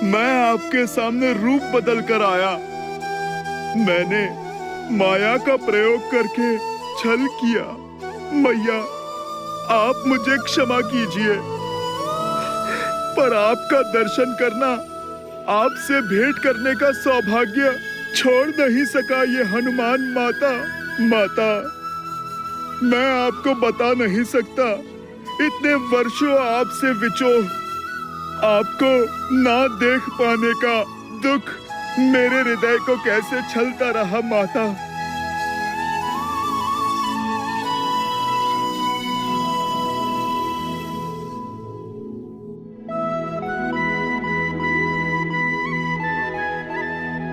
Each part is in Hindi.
मैं आपके सामने रूप बदल कर आया। मैंने माया का प्रयोग करके छल किया। मैया, आप मुझे क्षमा कीजिए, पर आपका दर्शन करना, आपसे भेंट करने का सौभाग्य छोड़ नहीं सका ये हनुमान माता। माता, मैं आपको बता नहीं सकता, इतने वर्षों आपसे विछोह, आपको ना देख पाने का दुख मेरे हृदय को कैसे छलता रहा माता।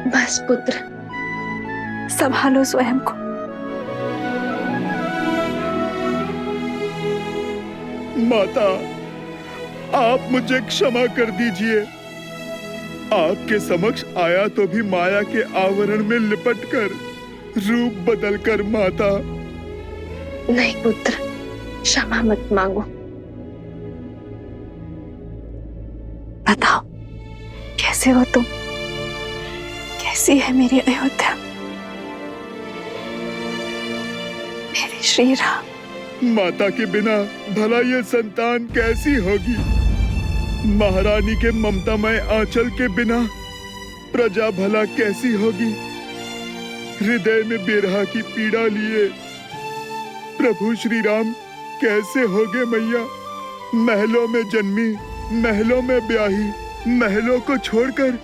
बस पुत्र, संभालो स्वयं को। माता, आप मुझे क्षमा कर दीजिए। आपके समक्ष आया तो भी माया के आवरण में लिपटकर, रूप बदलकर माता। नहीं पुत्र, क्षमा मत मांगो। बताओ, कैसे हो तुम? कैसी है मेरी अयोध्या, मेरे श्री राम? माता के बिना भला ये संतान कैसी होगी? महारानी के ममतामय आंचल के बिना प्रजा भला कैसी होगी? हृदय में बिरहा की पीड़ा लिए प्रभु श्री राम कैसे होगे मैया? महलों में जन्मी, महलों में ब्याही, महलों को छोड़कर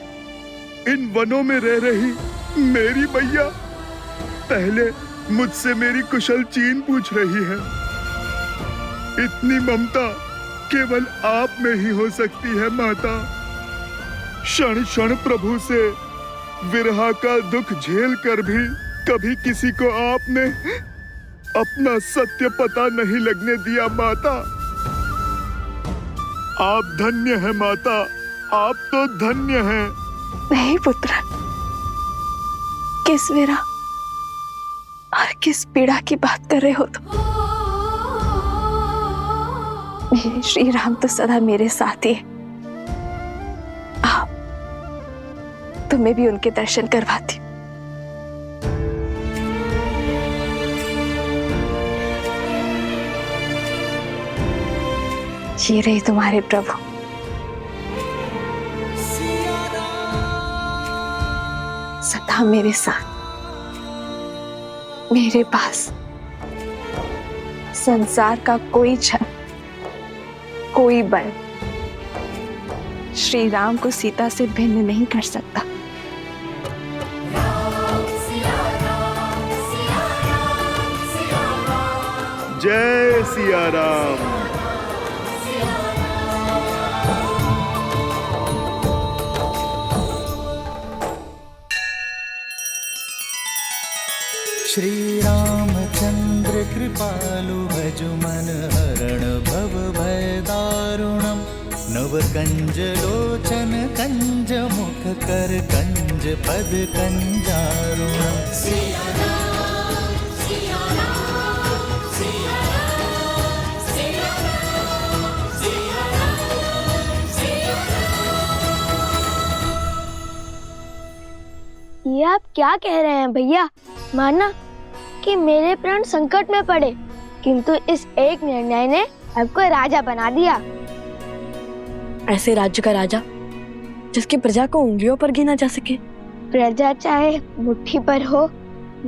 इन वनों में रह रही मेरी मैया पहले मुझसे मेरी कुशल चीन पूछ रही है। इतनी ममता केवल आप में ही हो सकती है माता। क्षण क्षण प्रभु से विरहा का दुख झेल कर भी कभी किसी को आपने अपना सत्य पता नहीं लगने दिया माता। आप धन्य हैं माता, आप तो धन्य हैं। नहीं पुत्र, किस विरह और किस पीड़ा की बात कर रहे हो तुम? मेरे श्री राम तो सदा मेरे साथ ही है। आओ, तुम्हें भी उनके दर्शन करवाती हूँ। ये रहे तुम्हारे प्रभु। सदा मेरे साथ, मेरे पास संसार का कोई जन, कोई बल श्री राम को सीता से भिन्न नहीं कर सकता। जय सिया राम। श्री रामचंद्र कृपालु भज मन हरण भव भय दारुणम। नव कंज लोचन कंज मुख कर कंज पद कंजारुणम। ये आप क्या कह रहे हैं भैया? माना कि मेरे प्राण संकट में पड़े, किंतु इस एक निर्णय ने आपको राजा बना दिया। ऐसे राज्य का राजा जिसकी प्रजा को उंगलियों पर गिना जा सके। प्रजा चाहे मुट्ठी पर हो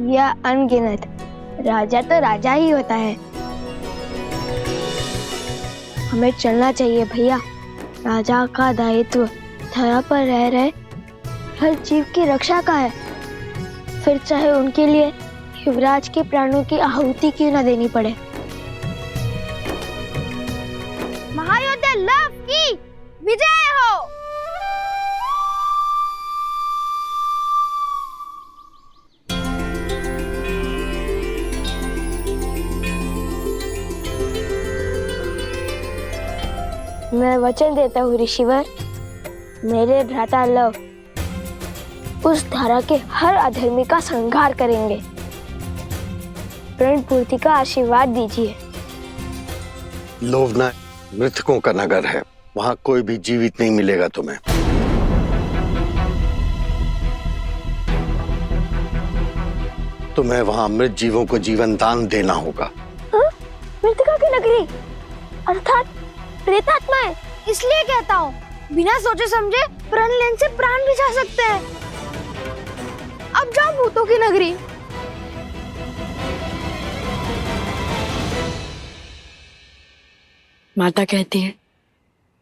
या अनगिनत, राजा तो राजा ही होता है। हमें चलना चाहिए भैया। राजा का दायित्व धरा पर रह रहे हर जीव की रक्षा का है, फिर चाहे उनके लिए युवराज के प्राणों की आहुति क्यों न देनी पड़े। महायोद्धा लव की विजय हो। मैं वचन देता हूँ ऋषिवर, मेरे भ्राता लव उस धारा के हर अधर्मी का संहार करेंगे। प्रण पूर्ति का आशीर्वाद दीजिए। लोभना मृतकों का नगर है, वहां कोई भी जीवित नहीं मिलेगा तुम्हें। तुम्हें वहां मृत जीवों को जीवन दान देना होगा। मृतिका की नगरी अर्थात प्रेतात्माएं, इसलिए कहता हूँ बिना सोचे समझे प्रण लेने से प्राण भी जा सकते हैं। अब जाओ भूतों की नगरी। माता कहती है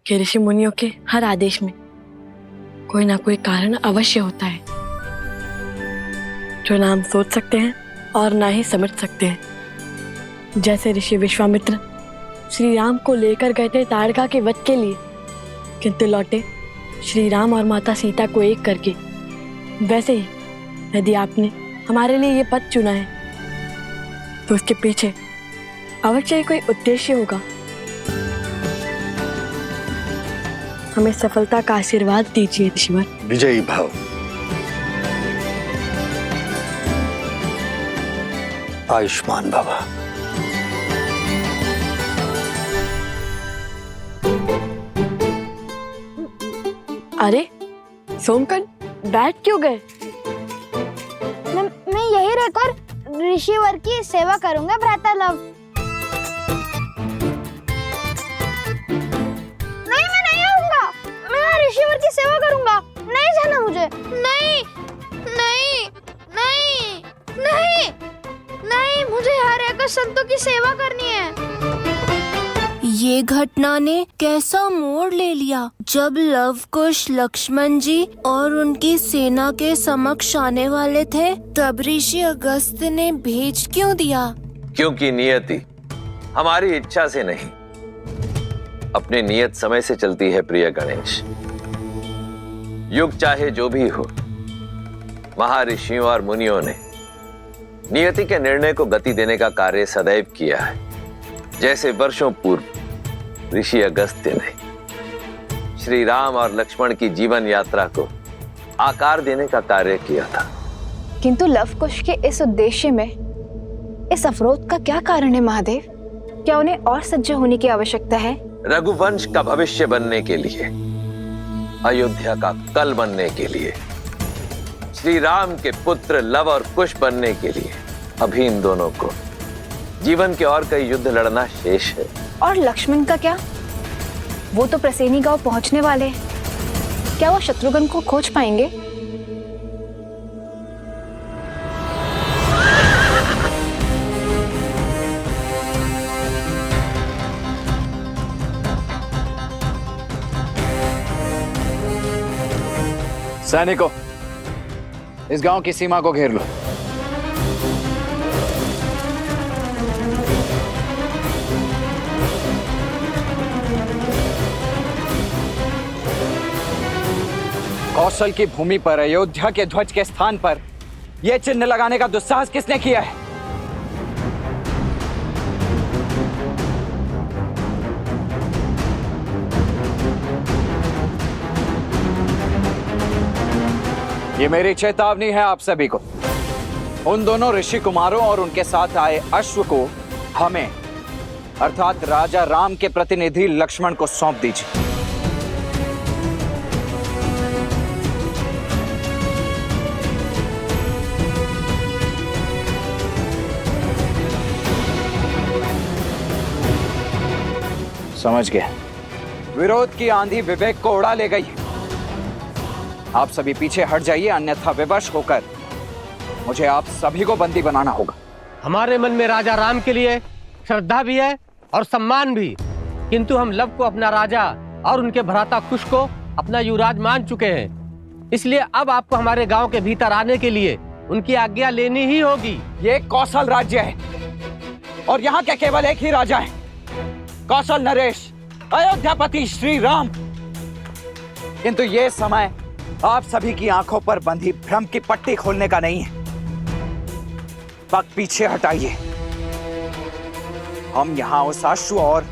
कि ऋषि मुनियों के हर आदेश में कोई ना कोई कारण अवश्य होता है जो ना हम सोच सकते हैं और ना ही समझ सकते हैं। जैसे ऋषि विश्वामित्र श्री राम को लेकर गए थे ताड़का के वध के लिए, किंतु लौटे श्री राम और माता सीता को एक करके, वैसे ही यदि आपने हमारे लिए ये पद चुना है तो उसके पीछे अवश्य ही कोई उद्देश्य होगा। हमें सफलता का आशीर्वाद दीजिए ऋषिवर। विजयी भव। आयुष्मान भव। अरे सोमकन, बैठ क्यों गए? मैं यही रहकर ऋषिवर की सेवा करूंगा भ्राता लव। नहीं, मैं नहीं आऊंगा। मैं ऋषिवर की सेवा करूंगा। नहीं जाना मुझे। नहीं नहीं नहीं नहीं नहीं, मुझे यहाँ रहकर संतों की सेवा करनी है। ये घटना ने कैसा मोड़ ले लिया जब लवकुश लक्ष्मण जी और उनकी सेना के समक्ष आने वाले थे, तब ऋषि अगस्त्य ने भेज क्यों दिया? क्योंकि नियति हमारी इच्छा से नहीं, अपने नियत समय से चलती है प्रिय गणेश। युग चाहे जो भी हो, महर्षियों और मुनियों ने नियति के निर्णय को गति देने का कार्य सदैव किया है। जैसे वर्षों पूर्व ऋषि अगस्त्य ने श्री राम और लक्ष्मण की जीवन यात्रा को आकार देने का कार्य किया था। किंतु लवकुश के इस उद्देश्य में इस अवरोध का क्या कारण है महादेव? क्या उन्हें और सज्ज होने की आवश्यकता है? रघुवंश का भविष्य बनने के लिए, अयोध्या का कल बनने के लिए, श्री राम के पुत्र लव और कुश बनने के लिए अभी इन दोनों को जीवन के और कई युद्ध लड़ना शेष है। और लक्ष्मण का क्या? वो तो प्रसेनी गांव पहुंचने वाले हैं। क्या वो शत्रुघ्न को खोज पाएंगे? सैनिकों, इस गांव की सीमा को घेर लो। कौशल की भूमि पर अयोध्या के ध्वज के स्थान पर यह चिन्ह लगाने का दुस्साहस किसने किया है? ये मेरी चेतावनी है आप सभी को। उन दोनों ऋषि कुमारों और उनके साथ आए अश्व को हमें अर्थात राजा राम के प्रतिनिधि लक्ष्मण को सौंप दीजिए। समझ गए? विरोध की आंधी विवेक को उड़ा ले गई। आप सभी पीछे हट जाइए, अन्यथा विवश होकर मुझे आप सभी को बंदी बनाना होगा। हमारे मन में राजा राम के लिए श्रद्धा भी है और सम्मान भी, किंतु हम लव को अपना राजा और उनके भ्राता कुश को अपना युवराज मान चुके हैं। इसलिए अब आपको हमारे गांव के भीतर आने के लिए उनकी आज्ञा लेनी ही होगी। ये कौशल राज्य है और यहाँ के केवल एक ही राजा है, कौशल नरेश, अयोध्यापति श्री राम। किंतु ये समय आप सभी की आंखों पर बंधी भ्रम की पट्टी खोलने का नहीं है। वक्त पीछे हटाइए। हम यहाँ उस अश्व और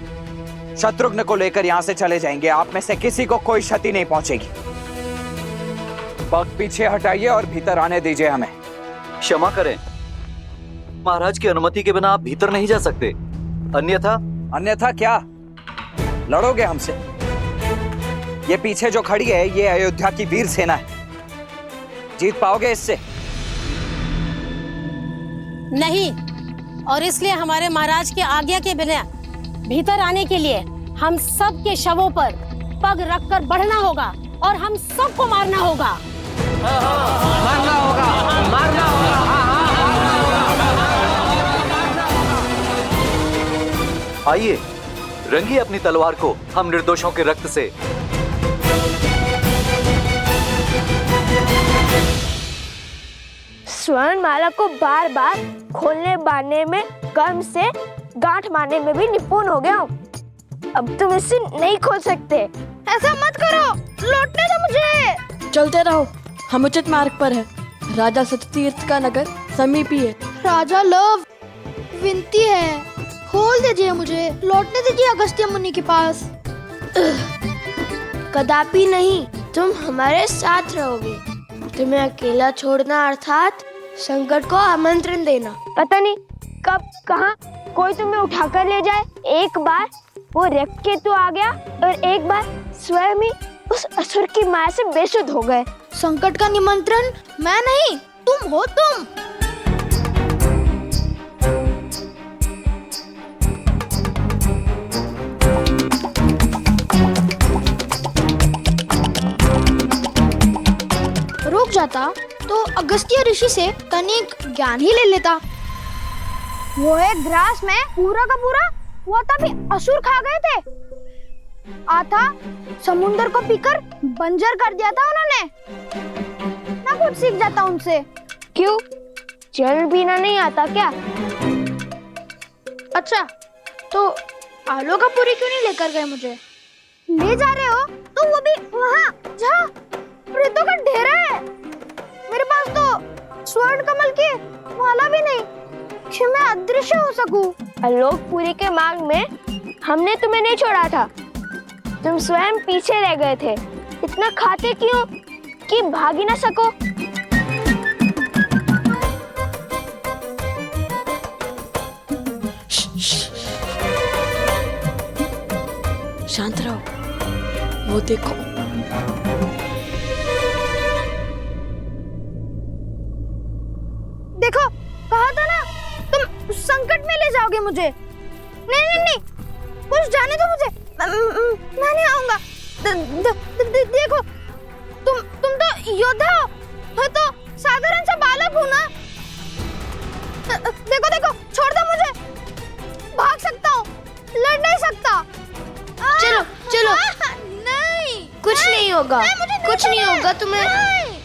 शत्रुघ्न को लेकर यहाँ से चले जाएंगे। आप में से किसी को कोई क्षति नहीं पहुंचेगी। वक्त पीछे हटाइए और भीतर आने दीजिए हमें। क्षमा करें, महाराज की अनुमति के बिना आप भीतर नहीं जा सकते। अन्यथा क्या? लड़ोगे हमसे? ये पीछे जो खड़ी है ये अयोध्या की वीर सेना है। जीत पाओगे इससे? नहीं, और इसलिए हमारे महाराज के आज्ञा के बिना भीतर आने के लिए हम सब के शवों पर पग रखकर बढ़ना होगा और हम सबको मारना होगा। मारना होगा, मारना होगा। आइए, रंगिए अपनी तलवार को हम निर्दोषों के रक्त से। स्वर्ण माला को बार बार खोलने बांधने में, कर्म से गांठ मारने में भी निपुण हो गया हूँ। अब तुम इसे नहीं खोल सकते। ऐसा मत करो, लौटने दो मुझे। चलते रहो, हम उचित मार्ग पर है। राजा सत्यतीर्थ का नगर समीप ही है। राजा लव, विनती है, खोल दीजिए मुझे, लौटने दीजिए अगस्त्य मुनि के पास। कदापि नहीं, तुम हमारे साथ रहोगे। तुम्हें अकेला छोड़ना अर्थात संकट को आमंत्रण देना। पता नहीं कब कहाँ कोई तुम्हें उठाकर ले जाए। एक बार वो रविकेतु आ गया और एक बार स्वयं ही उस असुर की माया से बेसुध हो गए। संकट का निमंत्रण मैं नहीं, तुम हो तुम। रुक जाता तो अगस्त्य ऋषि से तनिक ज्ञान ही ले लेता। वो एक ग्रास में पूरा का पूरा वो तभी असुर खा गए थे। आता समुद्र को पीकर बंजर कर दिया था उन्होंने। ना कुछ सीख जाता उनसे। क्यों, जल पीना नहीं आता क्या? अच्छा, तो आलोकापुरी क्यों नहीं लेकर गए मुझे? ले जा रहे हो तो वो भी वहाँ जहाँ प्रेतों का ढेर है। मेरे पास तो स्वर्ण कमल की माला भी नहीं कि मैं अदृश्य हो सकूं। आलोकपुरी के मार्ग में हमने तुम्हें नहीं छोड़ा था, तुम स्वयं पीछे रह गए थे। इतना खाते क्यों कि भाग ही ना सको? शांत रहो, वो देखो। देखो, कहा था ना तुम संकट में ले जाओगे मुझे। नहीं नहीं नहीं, कुछ जाने दो मुझे, मैं नहीं आऊंगा। देखो, तुम तो योद्धा हो, मैं तो साधारण सा बालक हूँ ना। देखो देखो, छोड़ दो मुझे, भाग सकता हूँ, लड़ नहीं सकता। चलो चलो, नहीं, कुछ नहीं होगा, कुछ नहीं होगा तुम्हें।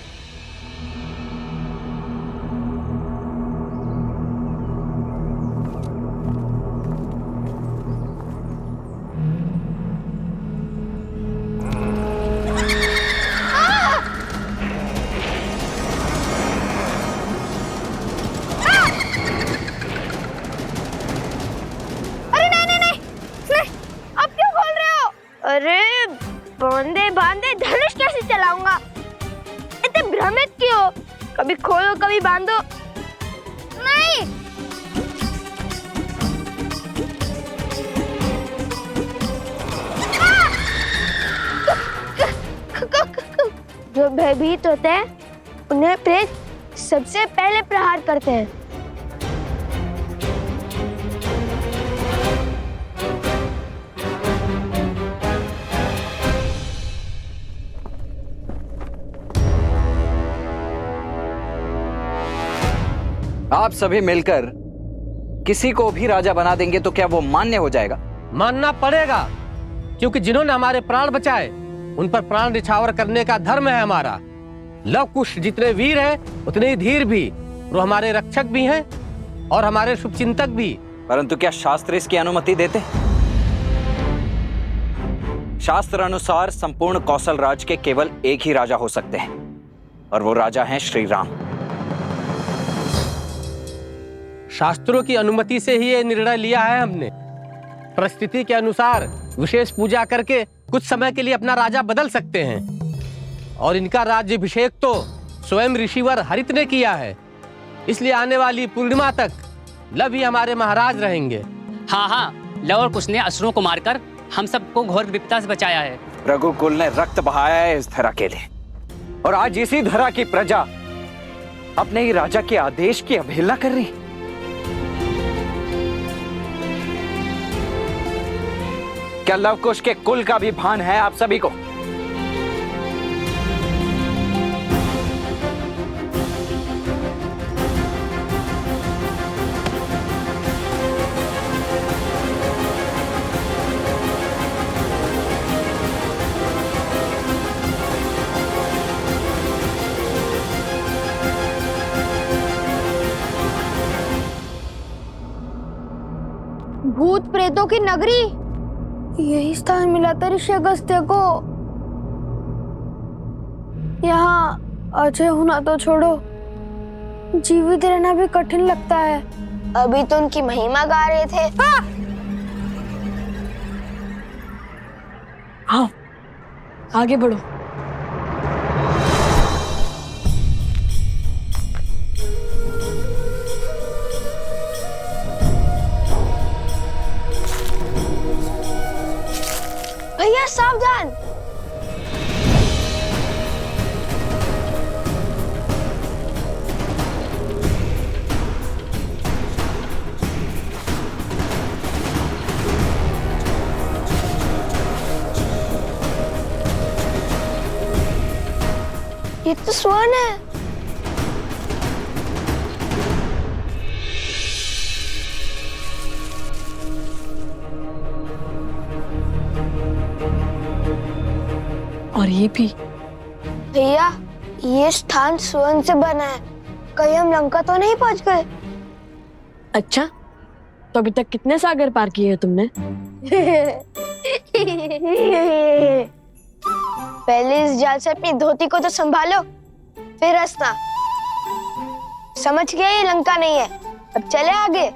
अरे बांधे बांधे धनुष कैसे चलाऊंगा? इतने भ्रमित क्यों? कभी खोलो कभी बांधो। नहीं, जो भयभीत होते हैं उन्हें प्रेत सबसे पहले प्रहार करते हैं। आप सभी मिलकर किसी को भी राजा बना देंगे तो क्या वो मान्य हो जाएगा? मानना पड़ेगा, क्योंकि जिन्होंने हमारे प्राण बचाए उन पर प्राण निछावर करने का धर्म है हमारा। लव कुश जितने वीर हैं उतने ही धीर भी, वो हमारे रक्षक भी हैं और हमारे शुभचिंतक भी। परंतु क्या शास्त्र इसकी अनुमति देते? शास्त्र अनुसार संपूर्ण कौशल राज के केवल एक ही राजा हो सकते हैं और वो राजा हैं श्री राम। शास्त्रों की अनुमति से ही ये निर्णय लिया है हमने। परिस्थिति के अनुसार विशेष पूजा करके कुछ समय के लिए अपना राजा बदल सकते हैं और इनका राज्याभिषेक तो स्वयं ऋषिवर हरित ने किया है। इसलिए आने वाली पूर्णिमा तक लव ही हमारे महाराज रहेंगे। हाँ हाँ, लव और कुश ने असुरों को मारकर हम सबको घोर विपदा से बचाया है। रघुकुल ने रक्त बहाया है इस धरा के लिए, और आज इसी धरा की प्रजा अपने ही राजा के आदेश की अवहेलना कर रही। क्या लवकुश के कुल का भी भान है आप सभी को? भूत प्रेतों की नगरी, यही स्थान मिला था ऋषि अगस्त्य को। यहाँ अजय होना तो छोड़ो, जीवित रहना भी कठिन लगता है। अभी तो उनकी महिमा गा रहे थे। हाँ, आगे बढ़ो। भैया सावधान। ये तो स्वर्ण है। और ये भी। भैया, ये स्थान स्वर्ण से बना है। कहीं हम लंका तो नहीं पहुंच गए? अच्छा, तो अभी तक कितने सागर पार किए हैं तुमने? पहले इस जाल से अपनी धोती को तो संभालो, फिर हंसना। समझ गया ये लंका नहीं है। अब चले आगे।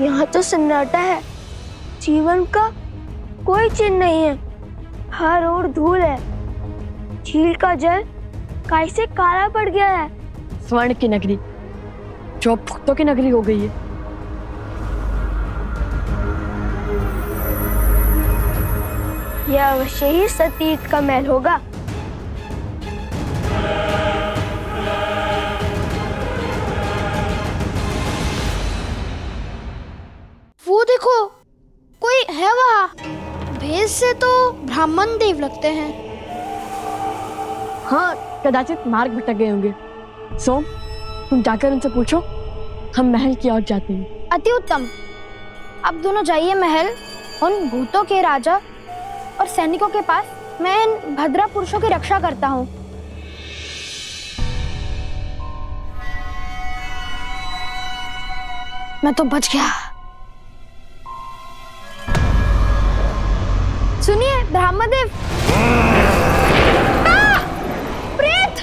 यहाँ तो सन्नाटा है, जीवन का कोई चिन्ह नहीं है। हर ओर धूल है। झील का जल कैसे काला पड़ गया है। स्वर्ण की नगरी जो अब भक्तों की नगरी हो गई है। यह अवश्य ही सतीर्थ का महल होगा। वो देखो, कोई है वहाँ। भेष से तो ब्राह्मण देव लगते हैं। हाँ, कदाचित मार्ग भटक गए होंगे। सोम, तुम जाकर उनसे पूछो। हम महल की ओर जाते हैं। अति उत्तम। अब दोनों जाइए महल। उन भूतों के राजा और सैनिकों के पास मैं इन भद्रा पुरुषों की रक्षा करता हूँ। मैं तो बच गया। सुनिए ब्रह्मदेव। प्रेत!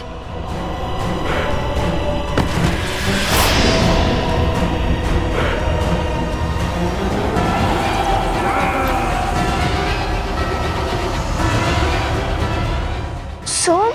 सोम,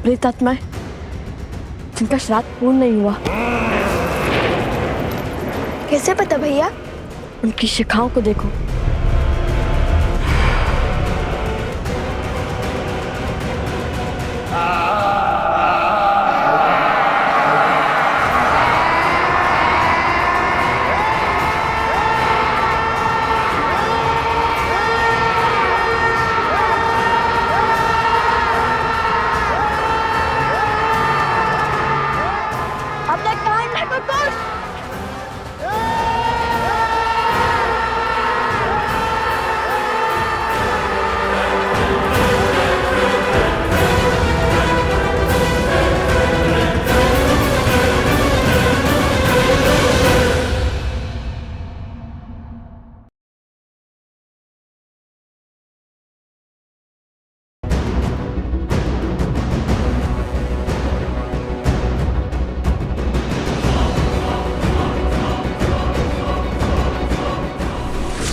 प्रेतात्माएं जिनका श्राद्ध पूर्ण नहीं हुआ। कैसे पता भैया? उनकी शिखाओं को देखो।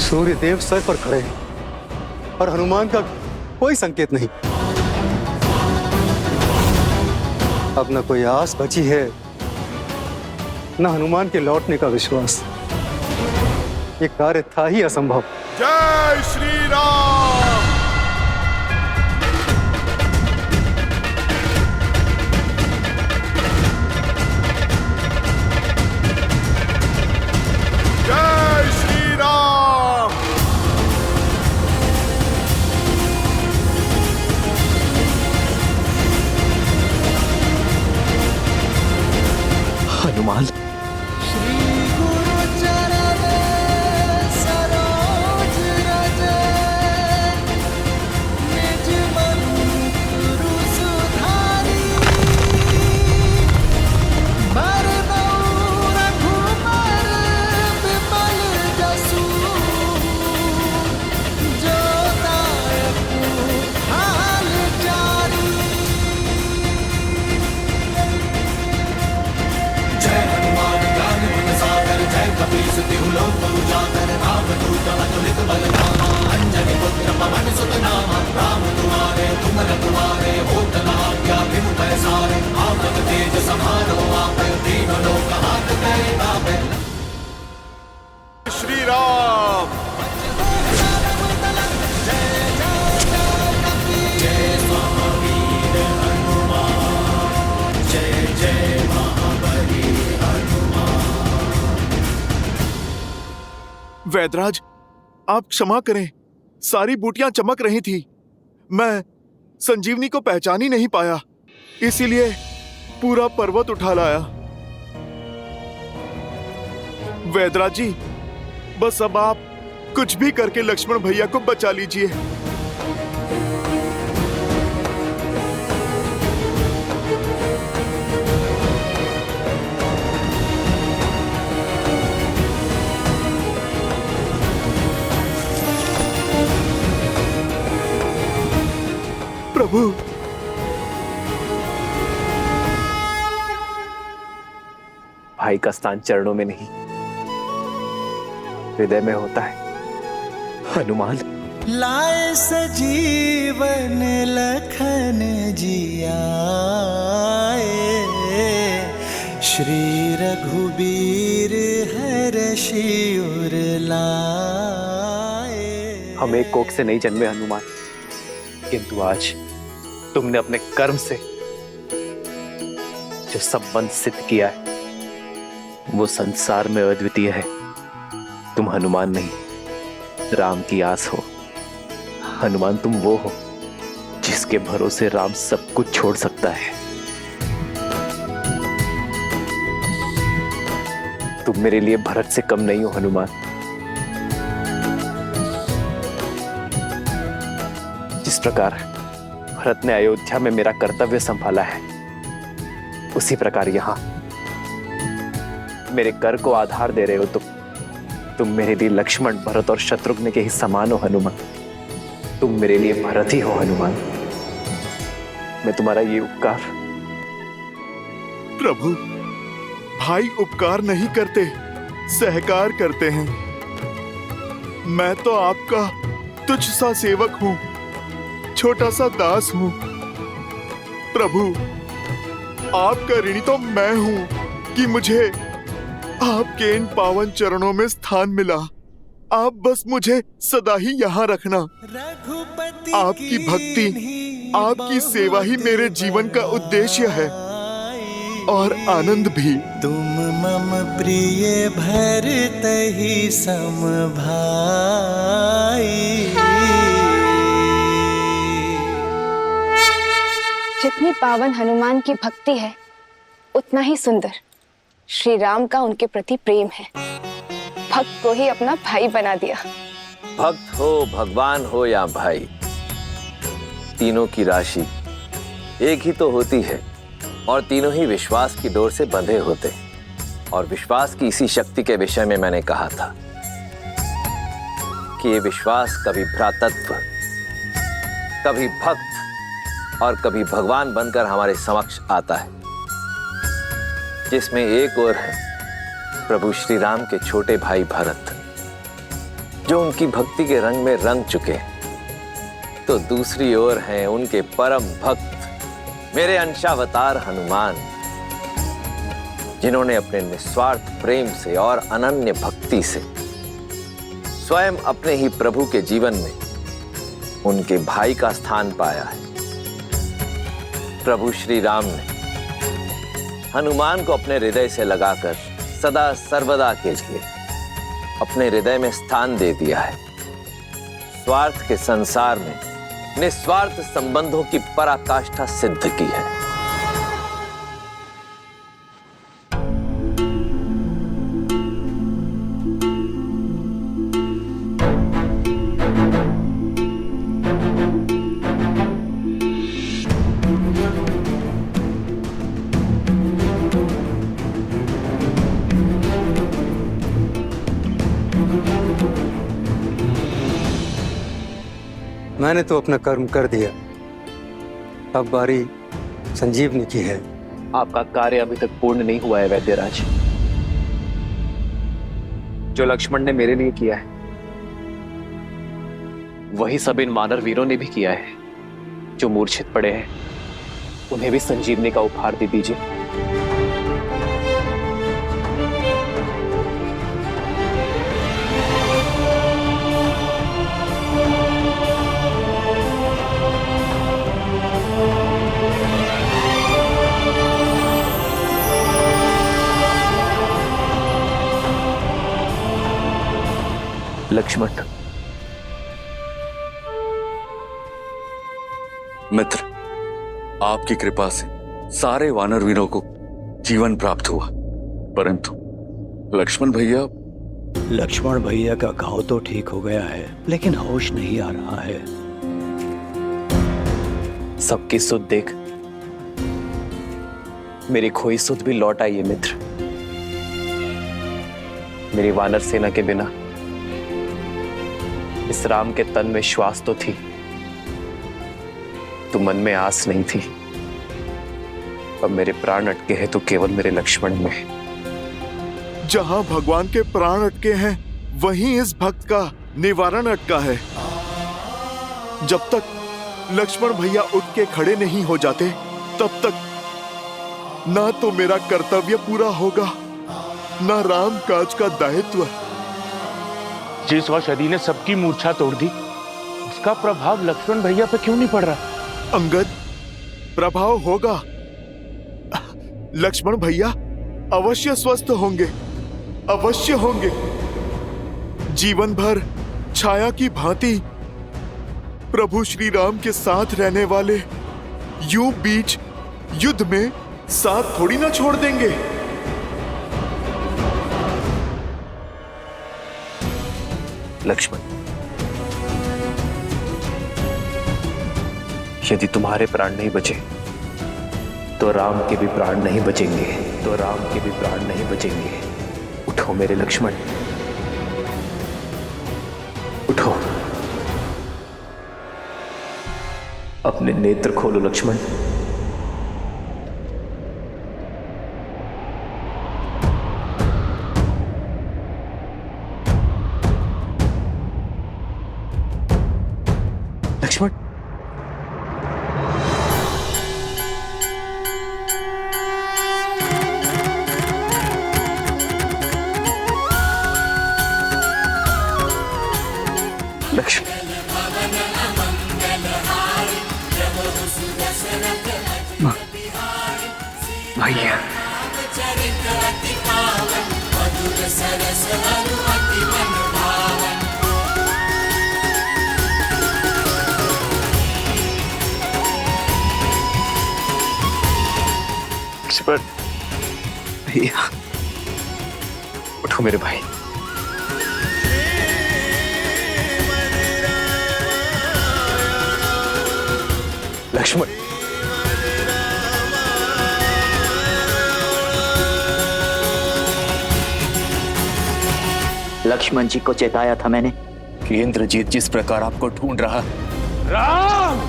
सूर्यदेव सर पर खड़े हैं और हनुमान का कोई संकेत नहीं। अब न कोई आस बची है, न हनुमान के लौटने का विश्वास। ये कार्य था ही असंभव। जय श्री राम। जय श्री राम। हनुमान, श्री राम। वैदराज, आप क्षमा करें, सारी बूटियां चमक रही थी। मैं संजीवनी को पहचान ही नहीं पाया, इसीलिए पूरा पर्वत उठा लाया। वैदराज जी, बस अब आप कुछ भी करके लक्ष्मण भैया को बचा लीजिए। प्रभु, भाई का स्थान चरणों में नहीं, हृदय में होता है। हनुमान, लाए सजीवन लखन जियाए, श्री रघुबीर हर्षि उर लाए। हम एक कोख से नहीं जन्मे हनुमान, किंतु आज तुमने अपने कर्म से जो संबंध सिद्ध किया है वो संसार में अद्वितीय है। तुम हनुमान नहीं, राम की आस हो। हनुमान, तुम वो हो जिसके भरोसे राम सब कुछ छोड़ सकता है। तुम मेरे लिए भरत से कम नहीं हो हनुमान। जिस प्रकार भरत ने अयोध्या में मेरा कर्तव्य संभाला है, उसी प्रकार यहां मेरे कर को आधार दे रहे हो। तुम मेरे लिए लक्ष्मण, भरत और शत्रुघ्न के ही समान हो हनुमान। तुम मेरे लिए भरत ही हो हनुमान। मैं तुम्हारा ये उपकार। प्रभु, भाई उपकार नहीं करते, सहकार करते हैं। मैं तो आपका तुच्छ सा सेवक हूं, छोटा सा दास हूं। प्रभु, आपका ऋणी तो मैं हूं कि मुझे आपके इन पावन चरणों में स्थान मिला। आप बस मुझे सदा ही यहाँ रखना। आपकी भक्ति, आपकी सेवा ही मेरे जीवन का उद्देश्य है और आनंद भी। तुम मम प्रिय भरत ही सम भाई। जितनी पावन हनुमान की भक्ति है, उतना ही सुंदर श्री राम का उनके प्रति प्रेम है। भक्त को ही अपना भाई बना दिया। भक्त हो, भगवान हो या भाई, तीनों की राशि एक ही तो होती है और तीनों ही विश्वास की डोर से बंधे होते। और विश्वास की इसी शक्ति के विषय में मैंने कहा था कि ये विश्वास कभी भ्रातृत्व, कभी भक्त और कभी भगवान बनकर हमारे समक्ष आता है, जिसमें एक और है प्रभु श्री राम के छोटे भाई भरत जो उनकी भक्ति के रंग में रंग चुके हैं, तो दूसरी ओर हैं उनके परम भक्त मेरे अंशावतार हनुमान, जिन्होंने अपने निस्वार्थ प्रेम से और अनन्य भक्ति से स्वयं अपने ही प्रभु के जीवन में उनके भाई का स्थान पाया है। प्रभु श्री राम ने हनुमान को अपने हृदय से लगाकर सदा सर्वदा के लिए अपने हृदय में स्थान दे दिया है। स्वार्थ के संसार में निस्वार्थ संबंधों की पराकाष्ठा सिद्ध की है। मैंने तो अपना कर्म कर दिया, अब बारी संजीवनी की है। आपका कार्य अभी तक पूर्ण नहीं हुआ है वैद्यराज। जो लक्ष्मण ने मेरे लिए किया है वही सब इन वानर वीरों ने भी किया है। जो मूर्छित पड़े हैं उन्हें भी संजीवनी का उपहार दे दीजिए। लक्ष्मण, मित्र, आपकी कृपा से सारे वानर वीरों को जीवन प्राप्त हुआ, परंतु लक्ष्मण भैया का घाव तो ठीक हो गया है, लेकिन होश नहीं आ रहा है। सबकी सुध देख मेरी खोई सुध भी लौट आई है मित्र। मेरी वानर सेना के बिना इस राम के तन में श्वास तो थी, तो मन में आस नहीं थी। अब मेरे प्राण अटके हैं तो केवल मेरे लक्ष्मण में। जहां भगवान के प्राण अटके हैं वहीं इस भक्त का निवारण अटका है। जब तक लक्ष्मण भैया उठ के खड़े नहीं हो जाते तब तक ना तो मेरा कर्तव्य पूरा होगा, ना राम काज का दायित्व। जिस औषधि ने सबकी मूर्छा तोड़ दी, उसका प्रभाव लक्ष्मण भैया पे क्यों नहीं पड़ रहा? अंगद, प्रभाव होगा। लक्ष्मण भैया अवश्य स्वस्थ होंगे, अवश्य होंगे। जीवन भर छाया की भांति प्रभु श्री राम के साथ रहने वाले यूं बीच युद्ध में साथ थोड़ी ना छोड़ देंगे। लक्ष्मण, यदि तुम्हारे प्राण नहीं बचे तो राम के भी प्राण नहीं बचेंगे। उठो मेरे लक्ष्मण, उठो। अपने नेत्र खोलो लक्ष्मण। लक्ष्मण, भैया भैया, उठो मेरे भाई। लक्ष्मण, लक्ष्मण जी को चेताया था मैंने कि इंद्रजीत जिस प्रकार आपको ढूंढ रहा। राम,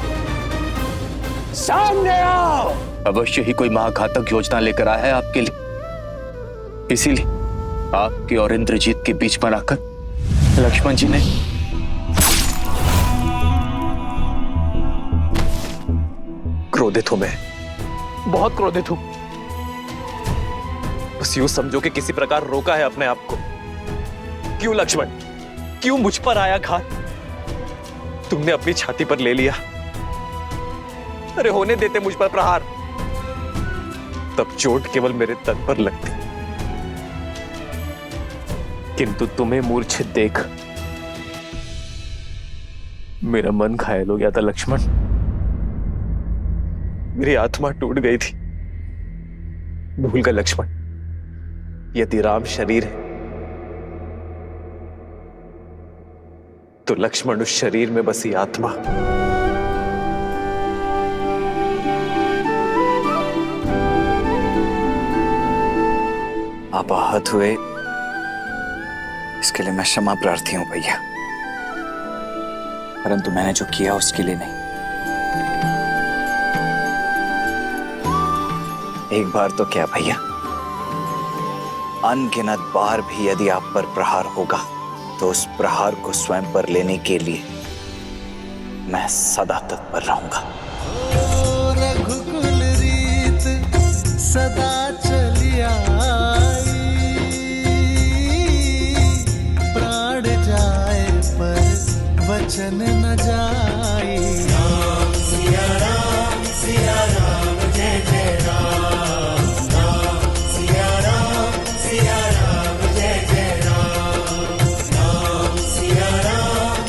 सामने आओ। अवश्य ही कोई महाघातक योजना लेकर आया है आपके लिए, इसीलिए आपके और इंद्रजीत के बीच बनाकर लक्ष्मण जी ने क्रोधित हूं मैं, बहुत क्रोधित हूं। बस यूं समझो कि किसी प्रकार रोका है अपने आप को। क्यों लक्ष्मण, क्यों मुझ पर आया घात? तुमने अपनी छाती पर ले लिया। अरे होने देते मुझ पर प्रहार, तब चोट केवल मेरे तन पर लगती, किंतु तुम्हें मूर्छित देख मेरा मन घायल हो गया था लक्ष्मण। मेरी आत्मा टूट गई थी। भूल गए लक्ष्मण, यदि राम शरीर है तो लक्ष्मण उस शरीर में बसी आत्मा। आप आहत हुए इसके लिए मैं क्षमा प्रार्थी हूं भैया, परंतु मैंने जो किया उसके लिए नहीं। एक बार तो क्या भैया, अनगिनत बार भी यदि आप पर प्रहार होगा तो उस प्रहार को स्वयं पर लेने के लिए मैं सदा तत्पर रहूंगा। रघुकुल रीत सदा चली आई, प्राण जाए पर वचन न जाए। राम सिया राम जय जय राम, राम सिया राम जय जय राम, राम सिया राम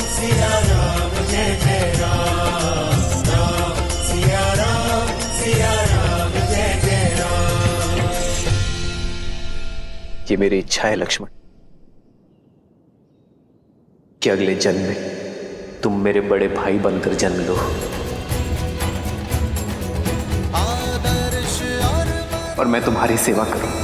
जय जय राम, राम सिया राम जय जय राम। ये मेरी इच्छा है लक्ष्मण कि अगले जन्म में तुम मेरे बड़े भाई बनकर जन्म लो और मैं तुम्हारी सेवा करूं।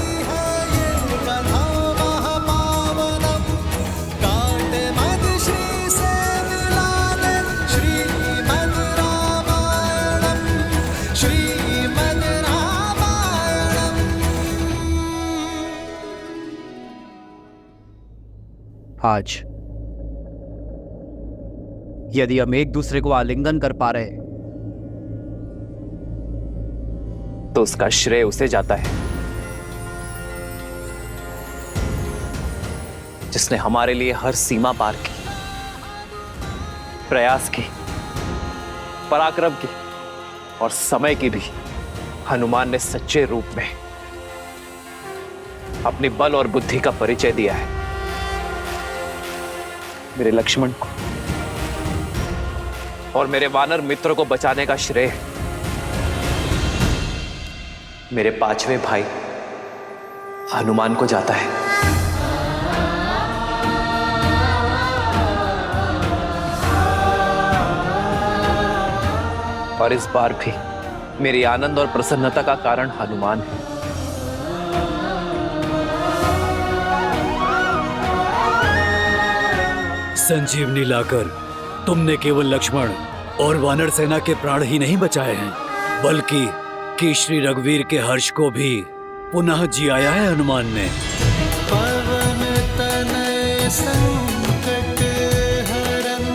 आज यदि हम एक दूसरे को आलिंगन कर पा रहे तो उसका श्रेय उसे जाता है जिसने हमारे लिए हर सीमा पार की, प्रयास की, पराक्रम की और समय की भी हनुमान ने सच्चे रूप में अपनी बल और बुद्धि का परिचय दिया है। मेरे लक्ष्मण को और मेरे वानर मित्र को बचाने का श्रेय मेरे पांचवें भाई हनुमान को जाता है। और इस बार भी मेरी आनंद और प्रसन्नता का कारण हनुमान है। संजीवनी लाकर तुमने केवल लक्ष्मण और वानर सेना के प्राण ही नहीं बचाए हैं, बल्कि कि श्री रघुवीर के हर्ष को भी पुनः जियाया है हनुमान ने। पवन तनय संकट हरन,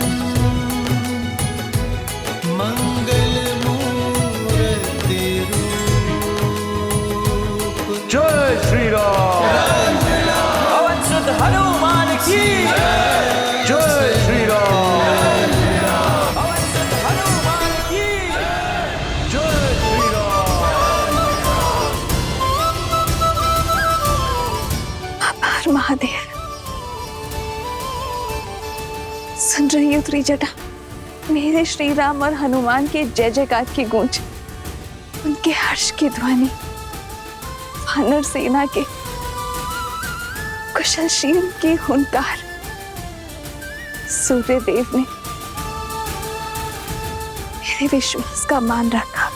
मंगल मूर्ति रूप। जय श्री राम। पवन सुत हनुमान की जय श्री राम। महादेव, सुन रही हो त्रिजटा मेरे श्री राम और हनुमान के जय जयकार की गूंज, उनके हर्ष की ध्वनि, वानर सेना के कुशलशील की हुंकार। सूर्य देव ने मेरे विश्वास का मान रखा,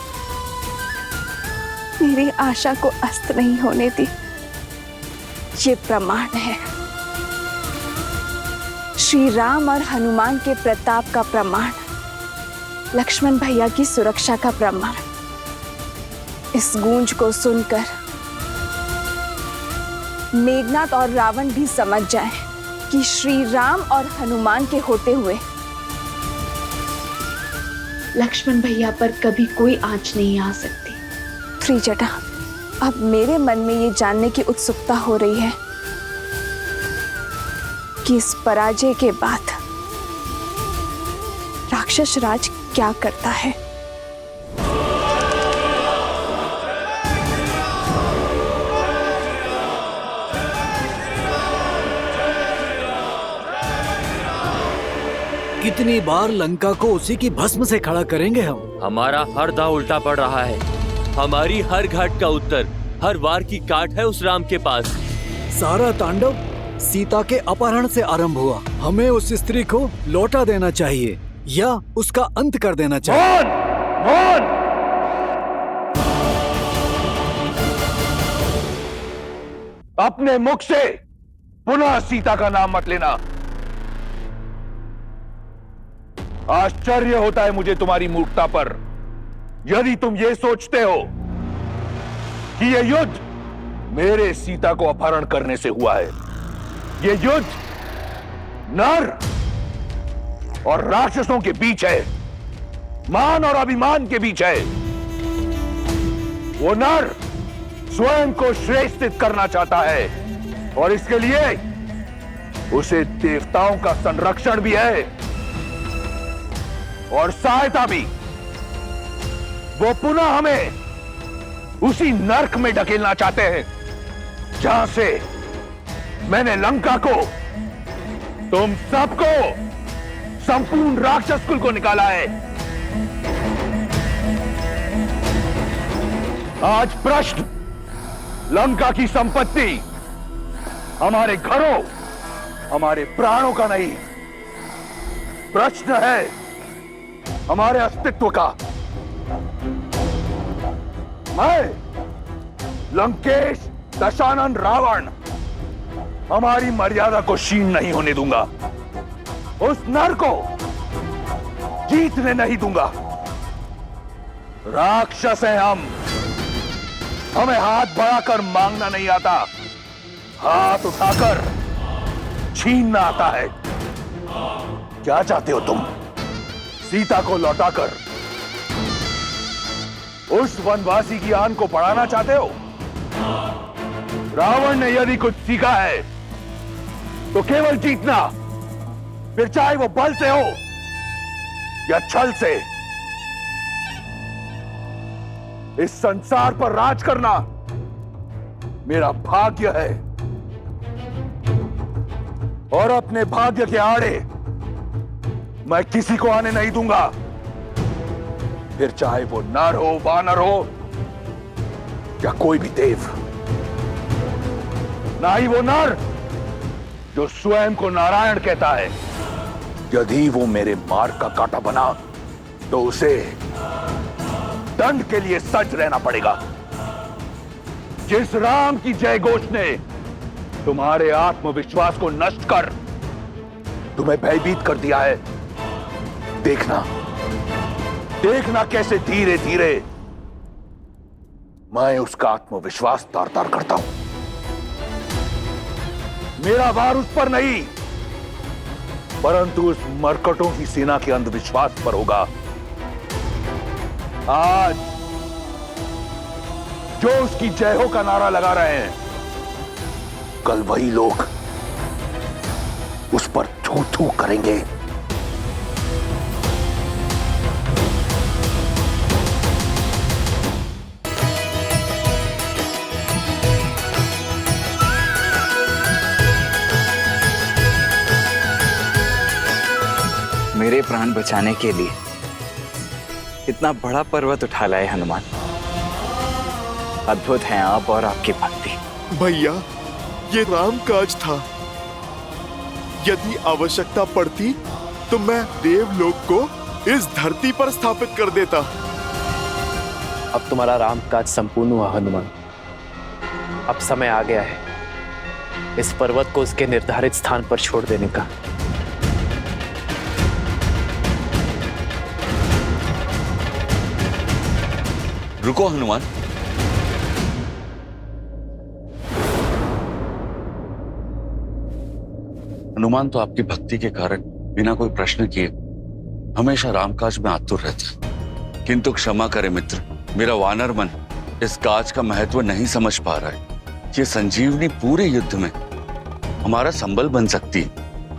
मेरी आशा को अस्त नहीं होने दी। ये प्रमाण है, श्री राम और हनुमान के प्रताप का प्रमाण, लक्ष्मण भैया की सुरक्षा का प्रमाण। इस गूंज को सुनकर मेघनाथ और रावण भी समझ जाएं कि श्री राम और हनुमान के होते हुए लक्ष्मण भैया पर कभी कोई आंच नहीं आ सकती। त्रिजटा, अब मेरे मन में ये जानने की उत्सुकता हो रही है कि इस पराजय के बाद राक्षस राज क्या करता है। कितनी बार लंका को उसी की भस्म से खड़ा करेंगे हम? हमारा हर दांव उल्टा पड़ रहा है। हमारी हर घाट का उत्तर, हर वार की काट है उस राम के पास। सारा तांडव सीता के अपहरण से आरंभ हुआ। हमें उस स्त्री को लौटा देना चाहिए या उसका अंत कर देना चाहिए। मौन! अपने मुख से पुनः सीता का नाम मत लेना। आश्चर्य होता है मुझे तुम्हारी मूर्खता पर। यदि तुम ये सोचते हो कि यह युद्ध मेरे सीता को अपहरण करने से हुआ है, यह युद्ध नर और राक्षसों के बीच है, मान और अभिमान के बीच है। वो नर स्वयं को श्रेष्ठित करना चाहता है और इसके लिए उसे देवताओं का संरक्षण भी है और सहायता भी। वो पुनः हमें उसी नर्क में ढकेलना चाहते हैं जहां से मैंने लंका को, तुम सबको, संपूर्ण राक्षस कुल को निकाला है। आज प्रश्न लंका की संपत्ति, हमारे घरों, हमारे प्राणों का नहीं, प्रश्न है हमारे अस्तित्व का। मैं लंकेश दशानन रावण हमारी मर्यादा को क्षीण नहीं होने दूंगा। उस नर को जीतने नहीं दूंगा। राक्षस हैं हम, हमें हाथ बढ़ाकर मांगना नहीं आता, हाथ उठाकर छीनना आता है। क्या चाहते हो तुम? सीता को लौटाकर उस वनवासी की आन को बढ़ाना चाहते हो? रावण ने यदि कुछ सीखा है तो केवल जीतना, फिर चाहे वो बल से हो या छल से। इस संसार पर राज करना मेरा भाग्य है और अपने भाग्य के आड़े मैं किसी को आने नहीं दूंगा, फिर चाहे वो नर हो, वानर हो या कोई भी देव। ना ही वो नर जो स्वयं को नारायण कहता है। यदि वो मेरे मार्ग का कांटा बना तो उसे दंड के लिए सज्ज रहना पड़ेगा। जिस राम की जय घोष ने तुम्हारे आत्मविश्वास को नष्ट कर तुम्हें भयभीत कर दिया है, देखना, देखना कैसे धीरे धीरे मैं उसका आत्मविश्वास तार तार करता हूं। मेरा वार उस पर नहीं, परंतु उस मरकटों की सेना के अंधविश्वास पर होगा। आज जो उसकी जय हो का नारा लगा रहे हैं, कल वही लोग उस पर थू थू करेंगे। मेरे प्राण बचाने के लिए इतना बड़ा पर्वत उठा लाए हनुमान। अद्भुत हैं आप और आपकी भक्ति। भैया, ये राम काज था। यदि आवश्यकता पड़ती तो मैं देवलोक को इस धरती पर स्थापित कर देता। अब तुम्हारा राम काज संपूर्ण हुआ हनुमान। अब समय आ गया है इस पर्वत को उसके निर्धारित स्थान पर छोड़ देने का। रुको हनुमान, हनुमान तो आपकी भक्ति के कारण बिना कोई प्रश्न किए हमेशा रामकाज में आतुर रहता है। किंतु क्षमा करे मित्र, मेरा वानर मन इस काज का महत्व नहीं समझ पा रहा है। ये संजीवनी पूरे युद्ध में हमारा संबल बन सकती है,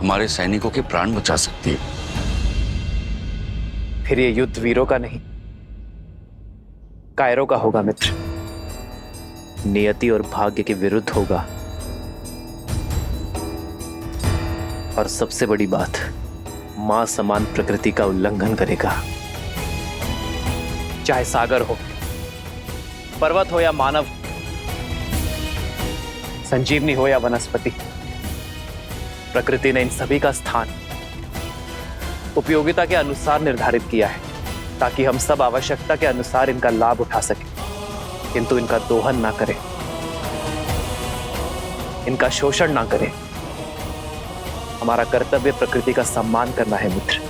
हमारे सैनिकों के प्राण बचा सकती है। फिर ये युद्ध वीरों का नहीं, कायरों का होगा मित्र। नियति और भाग्य के विरुद्ध होगा। और सबसे बड़ी बात, मां समान प्रकृति का उल्लंघन करेगा। चाहे सागर हो, पर्वत हो या मानव, संजीवनी हो या वनस्पति, प्रकृति ने इन सभी का स्थान उपयोगिता के अनुसार निर्धारित किया है, ताकि हम सब आवश्यकता के अनुसार इनका लाभ उठा सकें, किंतु इनका दोहन ना करें, इनका शोषण ना करें। हमारा कर्तव्य प्रकृति का सम्मान करना है मित्र,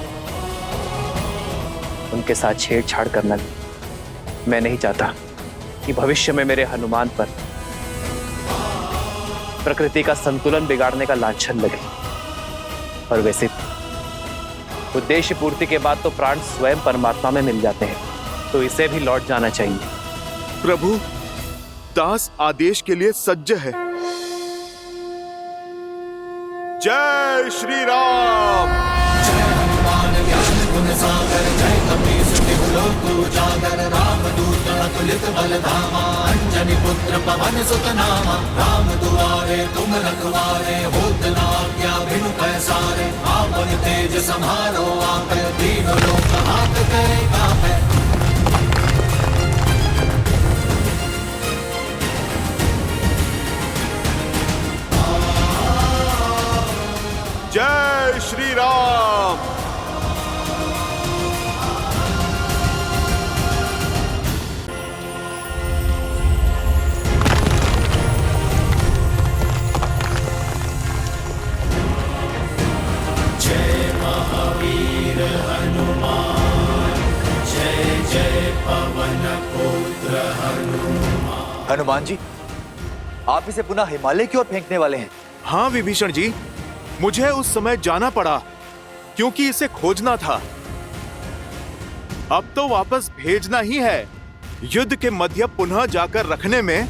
उनके साथ छेड़छाड़ करना नहीं। मैं नहीं चाहता कि भविष्य में मेरे हनुमान पर प्रकृति का संतुलन बिगाड़ने का लांछन लगे। और वैसे उद्देश्य पूर्ति के बाद तो प्राण स्वयं परमात्मा में मिल जाते हैं, तो इसे भी लौट जाना चाहिए। प्रभु, दास आदेश के लिए सज्ज है। जय श्री राम। जय हनुमान ज्ञान गुण सागर, जय कपीस तिहु लोक उजागर, रामदूत अतुलित बल धामा, अंजनी पुत्र पवन सुत नामा, राम दुआरे तुम रखवारे, होत न आज्ञा बिनु पैसारे, आपन तेज समारो आपे, तीनों लोक हाथ करे कापे। जय श्री राम। जय महावीर हनुमान, जय जय पवन पुत्र हनुमान। हनुमान जी, आप इसे पुनः हिमालय की ओर फेंकने वाले हैं? हाँ विभीषण जी, मुझे उस समय जाना पड़ा क्योंकि इसे खोजना था। अब तो वापस भेजना ही है। युद्ध के मध्य पुनः जाकर रखने में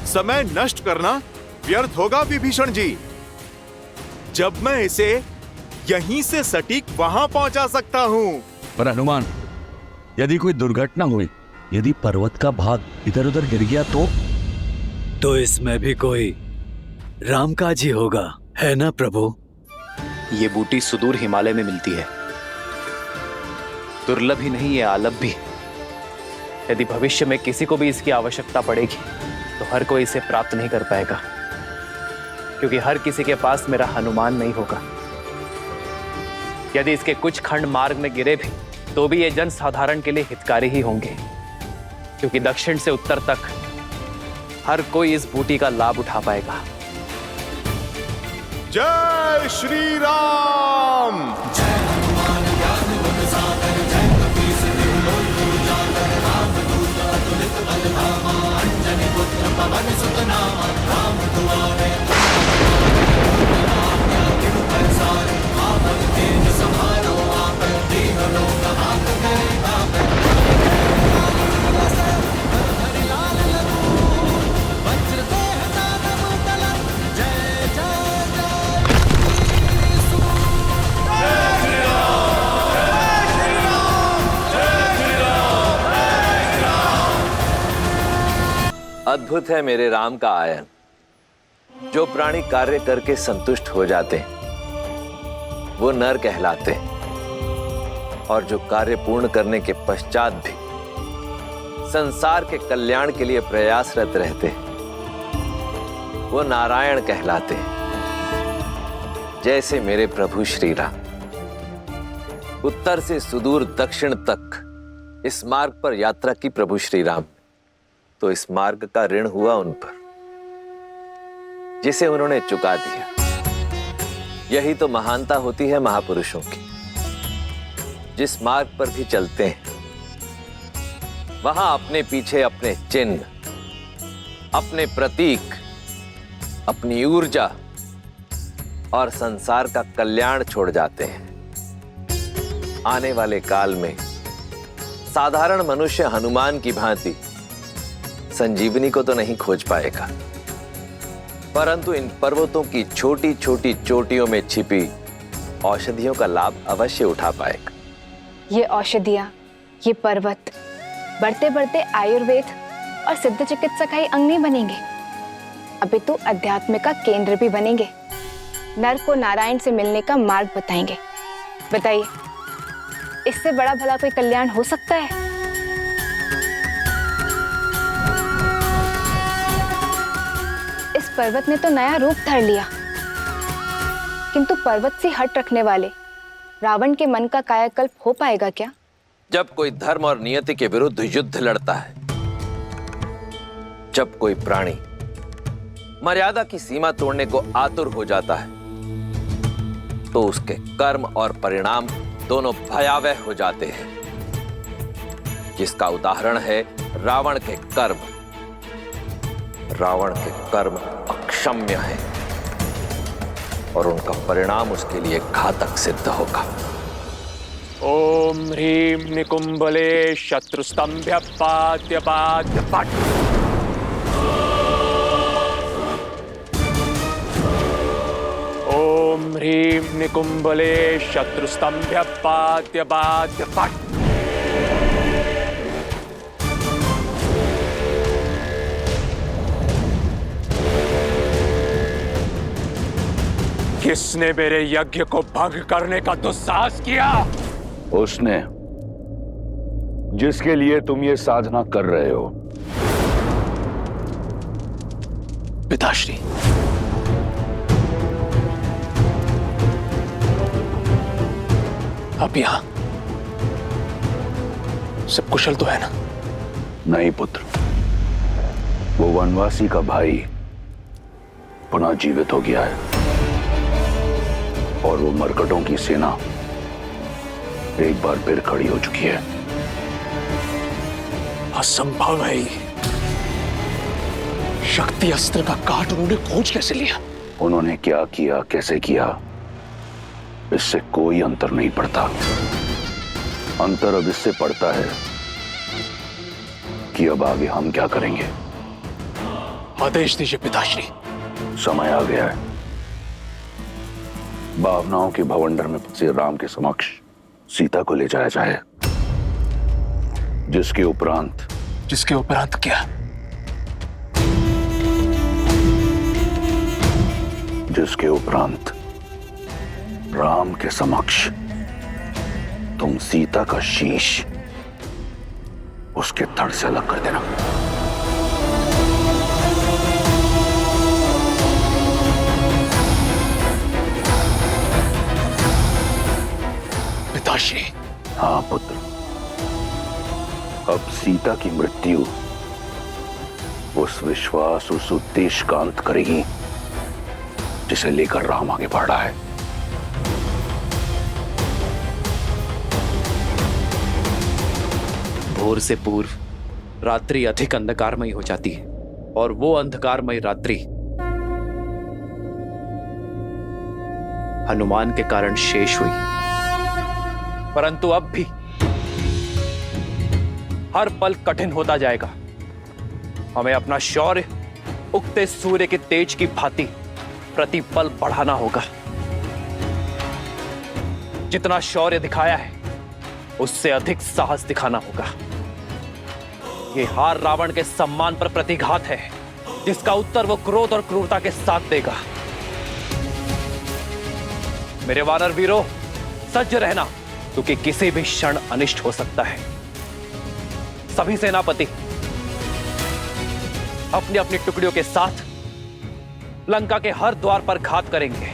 समय नष्ट करना व्यर्थ होगा विभीषण जी। जब मैं इसे यहीं से सटीक वहां पहुंचा सकता हूं। पर हनुमान, यदि कोई दुर्घटना हुई, यदि पर्वत का भाग इधर उधर गिर गया तो इसमें भी कोई रामकाज ही होगा, है ना प्रभु? ये बूटी सुदूर हिमालय में मिलती है, दुर्लभ ही नहीं, ये आलभ भी। यदि भविष्य में किसी को भी इसकी आवश्यकता पड़ेगी तो हर कोई इसे प्राप्त नहीं कर पाएगा, क्योंकि हर किसी के पास मेरा हनुमान नहीं होगा। यदि इसके कुछ खंड मार्ग में गिरे भी तो भी ये जन साधारण के लिए हितकारी ही होंगे, क्योंकि दक्षिण से उत्तर तक हर कोई इस बूटी का लाभ उठा पाएगा। जय श्री राम। जय हनुमान ज्ञान गुण सागर, जय कपीस तिहु लोक उजागर, रामदूत अतुलित बल धामा, अंजनी पुत्र पवन सुत नामा, राम दुआरे आज्ञा बिनु पैसारे, आपन तेज समारो आपे, तीनों लोक हाथ करे कापे। अद्भुत है मेरे राम का आयन। जो प्राणी कार्य करके संतुष्ट हो जाते हैं वो नर कहलाते हैं, और जो कार्य पूर्ण करने के पश्चात भी संसार के कल्याण के लिए प्रयासरत रहते हैं वो नारायण कहलाते हैं। जैसे मेरे प्रभु श्री राम उत्तर से सुदूर दक्षिण तक इस मार्ग पर यात्रा की प्रभु श्री राम, तो इस मार्ग का ऋण हुआ उन पर जिसे उन्होंने चुका दिया। यही तो महानता होती है महापुरुषों की। जिस मार्ग पर भी चलते हैं वहां अपने पीछे अपने चिन्ह, अपने प्रतीक, अपनी ऊर्जा और संसार का कल्याण छोड़ जाते हैं। आने वाले काल में साधारण मनुष्य हनुमान की भांति संजीवनी को तो नहीं खोज पाएगा, परंतु इन पर्वतों की छोटी छोटी चोटियों में छिपी औषधियों का लाभ अवश्य उठा पाएगा। ये औषधियां, ये पर्वत बढ़ते बढ़ते आयुर्वेद और सिद्ध चिकित्सा का ही अंग नहीं बनेंगे, अभी तो अध्यात्म का केंद्र भी बनेंगे। नर को नारायण से मिलने का मार्ग बताएंगे। बताइए, इससे बड़ा भला कोई कल्याण हो सकता है? इस पर्वत ने तो नया रूप धर लिया, किंतु पर्वत से हट रखने वाले रावण के मन का कायाकल्प हो पाएगा क्या? जब कोई धर्म और नियति के विरुद्ध युद्ध लड़ता है, जब कोई प्राणी मर्यादा की सीमा तोड़ने को आतुर हो जाता है, तो उसके कर्म और परिणाम दोनों भयावह हो जाते हैं, जिसका उदाहरण है रावण के कर्म। रावण के कर्म अक्षम्य हैं और उनका परिणाम उसके लिए घातक सिद्ध होगा। ओम ह्रीं निकुंभले शत्रुस्तंभ्य पाद्य पाद्य पट। ओम ह्रीं निकुंभले शत्रुस्तंभ्य पाद्य पाद्य पट। किसने मेरे यज्ञ को भंग करने का दुस्साहस किया? उसने जिसके लिए तुम ये साधना कर रहे हो। पिताश्री, आप यहां सब कुशल तो है ना? नहीं पुत्र, वो वनवासी का भाई पुनः जीवित हो गया है और वो मरकटों की सेना एक बार फिर खड़ी हो चुकी है। असंभव है ये। शक्ति अस्त्र का काट उन्होंने खोज कैसे लिया? उन्होंने क्या किया, कैसे किया, इससे कोई अंतर नहीं पड़ता। अंतर अब इससे पड़ता है कि अब आगे हम क्या करेंगे। आदेश दीजिए पिताश्री। समय आ गया है। भावनाओं के भवंडर में फंसे राम के समक्ष सीता को ले जाया जाए, जिसके उपरांत क्या? जिसके उपरांत राम के समक्ष तुम सीता का शीश उसके धड़ से अलग कर देना। पिताश्री। हाँ पुत्र, अब सीता की मृत्यु उस विश्वास, उस उद्देश्य का अंत करेगी जिसे लेकर राम आगे बढ़ रहा है। भोर से पूर्व रात्रि अधिक अंधकारमयी हो जाती है और वो अंधकारमयी रात्रि हनुमान के कारण शेष हुई। परंतु अब भी हर पल कठिन होता जाएगा। हमें अपना शौर्य उगते सूर्य के तेज की भांति प्रतिपल बढ़ाना होगा। जितना शौर्य दिखाया है उससे अधिक साहस दिखाना होगा। ये हार रावण के सम्मान पर प्रतिघात है, जिसका उत्तर वो क्रोध और क्रूरता के साथ देगा। मेरे वानर वीरों, सज्ज रहना, क्योंकि किसी भी क्षण अनिष्ट हो सकता है। सभी सेनापति अपनी अपनी टुकड़ियों के साथ लंका के हर द्वार पर घात करेंगे।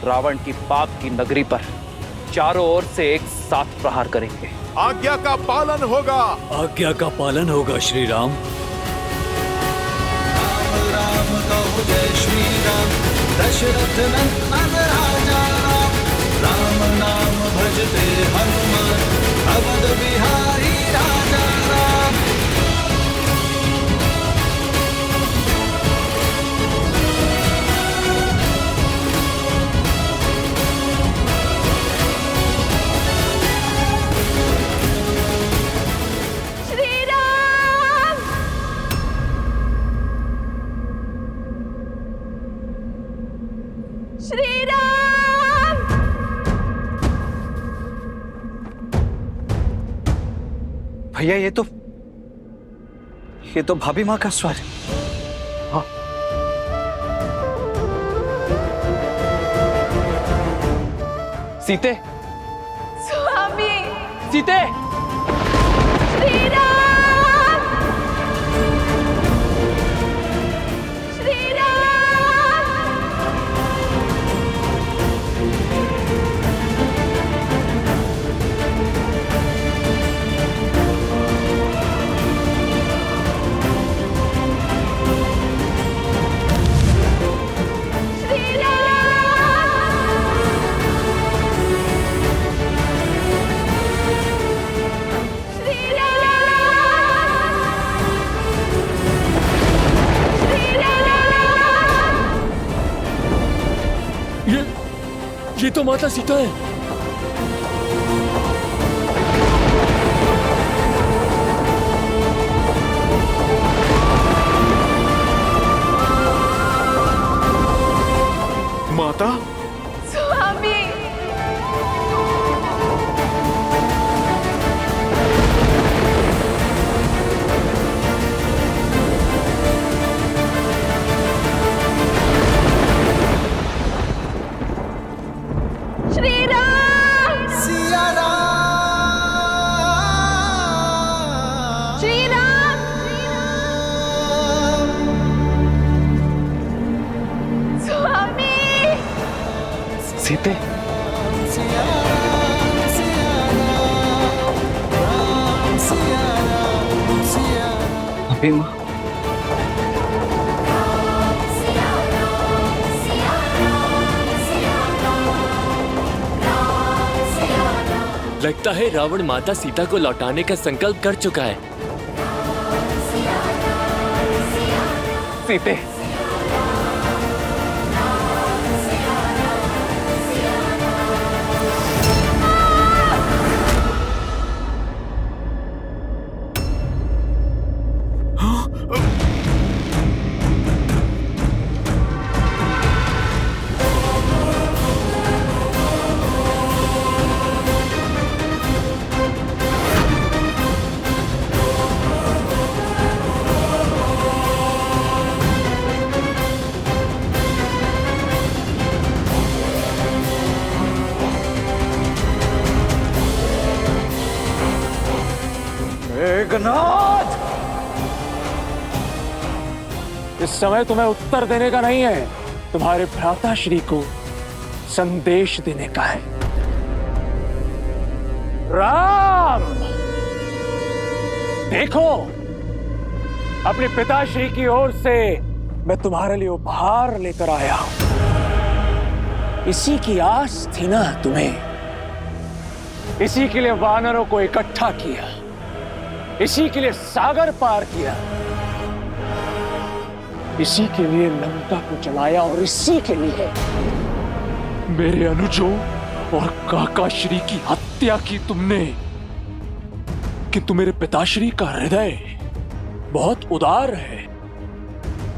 रावण की पाप की नगरी पर चारों ओर से एक साथ प्रहार करेंगे। आज्ञा का पालन होगा। आज्ञा का पालन होगा श्री राम। राम कहो जय श्री राम, दशरथ नंदन राजा राम। राम नाम भजते हनुमान, अवध बिहारी राजा राम। भैया ये तो भाभी माँ का स्वर है। हाँ। सीते, स्वामी, सीते, श्री राम, श्री राम। ये तो माता सीता है। माता, स्वामी, श्री राम, सिया राम, श्री राम, स्वामी, सीते, भाभी माँ, लगता है रावण माता सीता को लौटाने का संकल्प कर चुका है। सीते, मेघनाद, इस समय तुम्हें उत्तर देने का नहीं है, तुम्हारे भ्राता श्री को संदेश देने का है। राम, देखो, अपने पिताश्री की ओर से मैं तुम्हारे लिए उपहार लेकर आया हूं। इसी की आस थी ना तुम्हें, इसी के लिए वानरों को इकट्ठा किया, इसी के लिए सागर पार किया, इसी के लिए लंका को जलाया और इसी के लिए मेरे अनुजों और काकाश्री की हत्या की तुमने। किंतु मेरे पिताश्री का हृदय बहुत उदार है,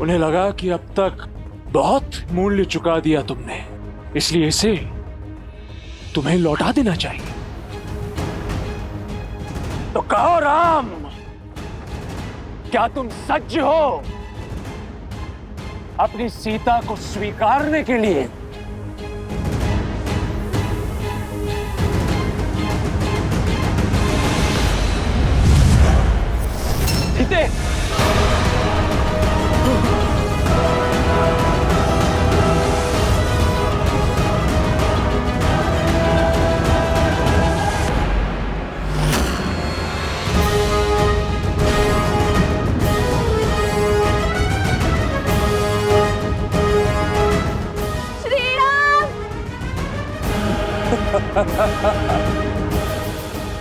उन्हें लगा कि अब तक बहुत मूल्य चुका दिया तुमने, इसलिए इसे तुम्हें लौटा देना चाहिए। तो कहो राम, क्या तुम सज्ज हो अपनी सीता को स्वीकारने के लिए? सीते,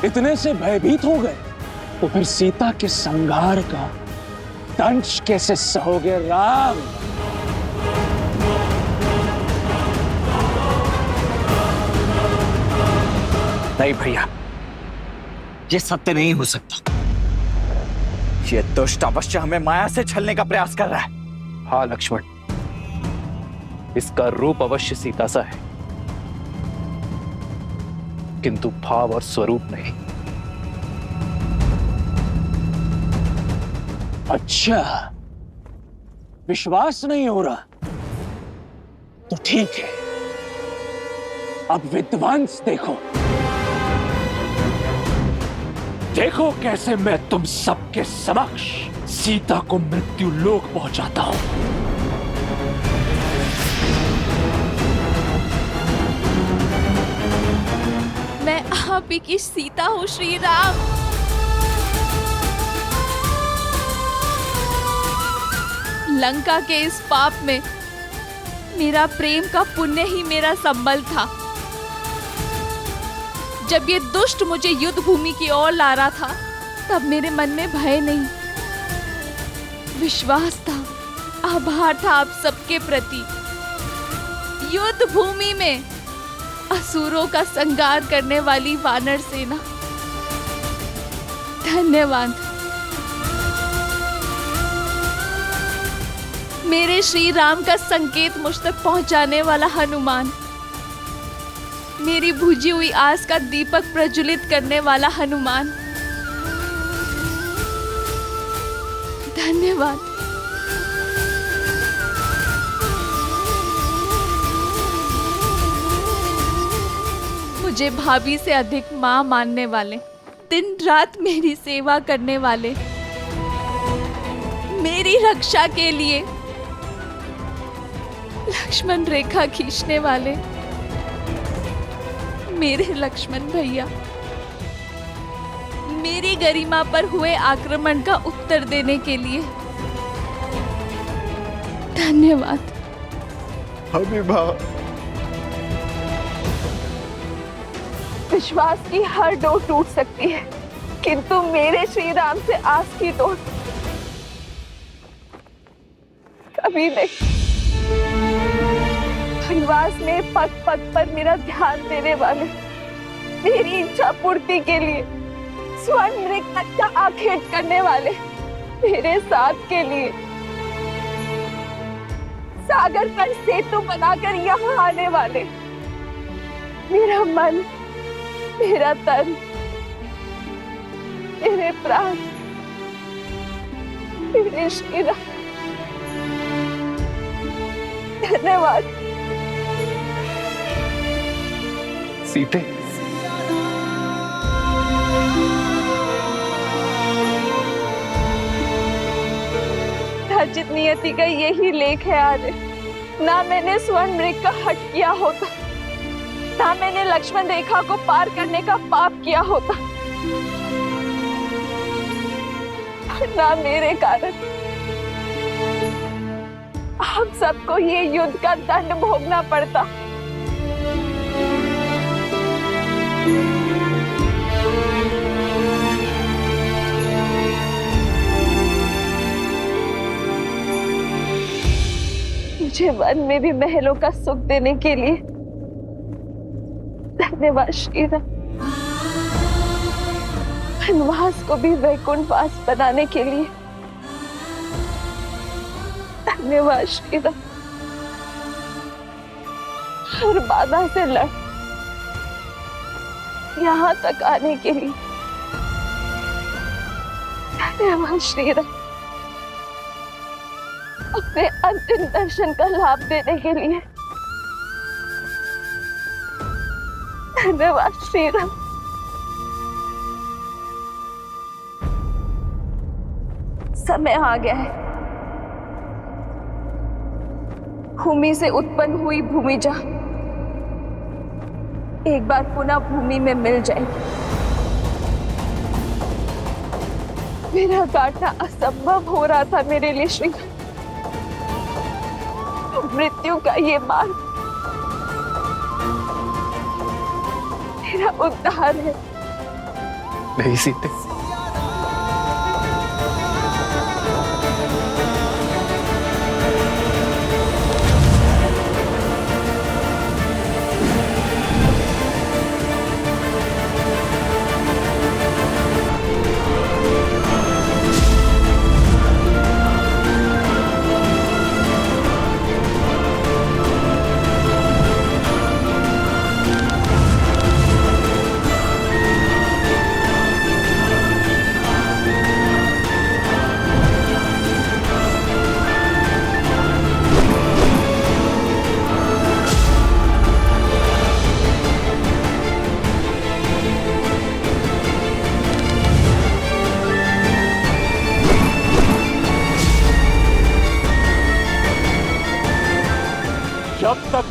इतने से भयभीत हो गए तो फिर सीता के संहार का दंश कैसे सहोगे राम? नहीं भैया, ये सत्य नहीं हो सकता। ये दुष्ट अवश्य हमें माया से छलने का प्रयास कर रहा है। हाँ लक्ष्मण, इसका रूप अवश्य सीता सा है, किंतु भाव और स्वरूप नहीं। अच्छा, विश्वास नहीं हो रहा तो ठीक है, अब विध्वंस देखो। देखो कैसे मैं तुम सबके समक्ष सीता को मृत्यु लोक पहुंचाता हूं। मैं आप ही की सीता हूँ श्री राम। लंका के इस पाप में मेरा प्रेम का पुण्य ही मेरा संबल था। जब ये दुष्ट मुझे युद्ध भूमि की ओर ला रहा था, तब मेरे मन में भय नहीं, विश्वास था, आभार था आप सबके प्रति। युद्ध भूमि में असुरों का संहार करने वाली वानर सेना, धन्यवाद। मेरे श्री राम का संकेत मुझ तक पहुंचाने वाला हनुमान, मेरी बुझी हुई आस का दीपक प्रज्वलित करने वाला हनुमान, धन्यवाद। मुझे भाभी से अधिक मां मानने वाले, दिन रात मेरी सेवा करने वाले, मेरी रक्षा के लिए लक्ष्मण रेखा खींचने वाले, मेरे लक्ष्मण भैया, मेरी गरिमा पर हुए आक्रमण का उत्तर देने के लिए धन्यवाद। हबीबा, विश्वास की हर डोर टूट सकती है, किंतु मेरे श्री राम से आस की डोर कभी नहीं। वनवास में पग पग पर मेरा ध्यान देने वाले, मेरी इच्छा पूर्ति के लिए स्वर्ण मृग का आखेट करने वाले, मेरे साथ के लिए सागर पर सेतु बनाकर यहाँ आने वाले, मेरा मन, मेरा तन, मेरे प्राण, मेरे श्री राम, धन्यवाद। सीते, अर्जित नियति का यही लेख है आज। ना मैंने स्वर्ण मृग का हट किया होता, ना मैंने लक्ष्मण रेखा को पार करने का पाप किया होता, ना मेरे कारण आप सबको ये युद्ध का दंड भोगना पड़ता। मुझे वन में भी महलों का सुख देने के लिए धन्यवाद श्री राम। वनवास को भी वैकुंठ वास बनाने के लिए धन्यवाद श्री राम। हर बाधा से लड़ यहाँ तक आने के लिए धन्यवाद श्री राम। अपने अंतिम दर्शन का लाभ देने के लिए धन्यवाद श्री राम। समय आ गया है, भूमि से उत्पन्न हुई भूमिजा एक बार पुनः भूमि में मिल जाएगी। मेरा काटना असंभव हो रहा था मेरे लिए श्री, मृत्यु का ये मार्ग मेरा उद्धार है। नहीं सीते,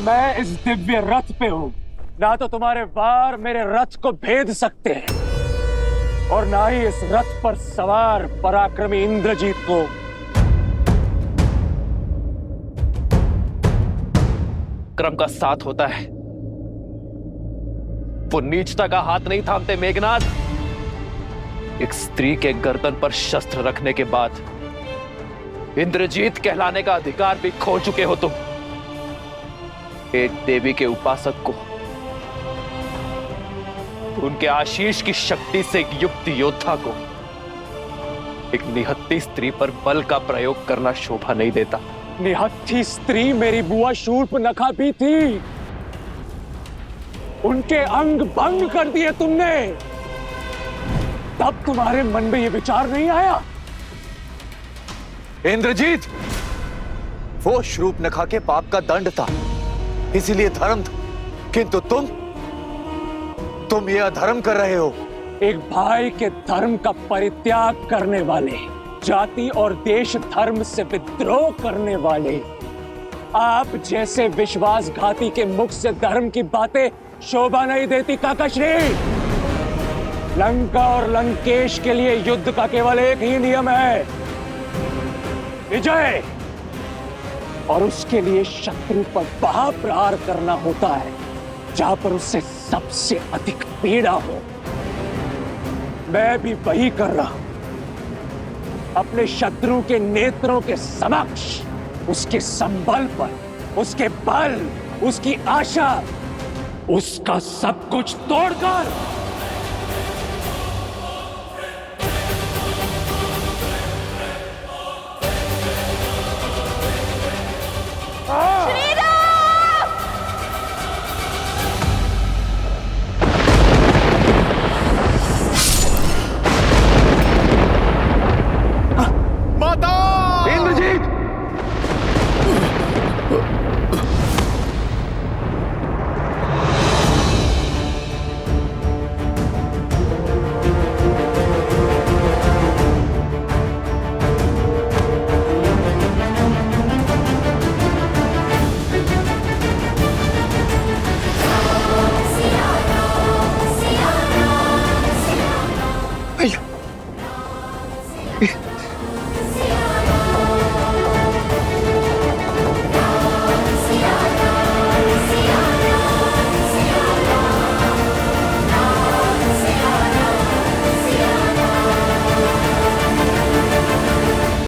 मैं इस दिव्य रथ पे हूं, ना तो तुम्हारे वार मेरे रथ को भेद सकते हैं और ना ही इस रथ पर सवार पराक्रमी इंद्रजीत को। क्रम का साथ होता है, वो नीचता का हाथ नहीं थामते मेघनाद। एक स्त्री के गर्दन पर शस्त्र रखने के बाद इंद्रजीत कहलाने का अधिकार भी खो चुके हो तुम। एक देवी के उपासक को उनके आशीष की शक्ति से युक्त योद्धा को एक निहत्थी स्त्री पर बल का प्रयोग करना शोभा नहीं देता। निहत्थी स्त्री मेरी बुआ शूर्पनखा भी थी, उनके अंग भंग कर दिए तुमने, तब तुम्हारे मन में यह विचार नहीं आया? इंद्रजीत, वो शूर्पनखा के पाप का दंड था, इसीलिए धर्म था, किंतु तुम ये अधर्म कर रहे हो। एक भाई के धर्म का परित्याग करने वाले, जाति और देश धर्म से विद्रोह करने वाले, आप जैसे विश्वासघाती के मुख से धर्म की बातें शोभा नहीं देती काकाश्री। लंका और लंकेश के लिए युद्ध का केवल एक ही नियम है, विजय, और उसके लिए शत्रु पर वहां प्रहार करना होता है जहां पर उससे सबसे अधिक पीड़ा हो। मैं भी वही कर रहा हूं, अपने शत्रु के नेत्रों के समक्ष उसके संबल पर, उसके बल, उसकी आशा, उसका सब कुछ तोड़कर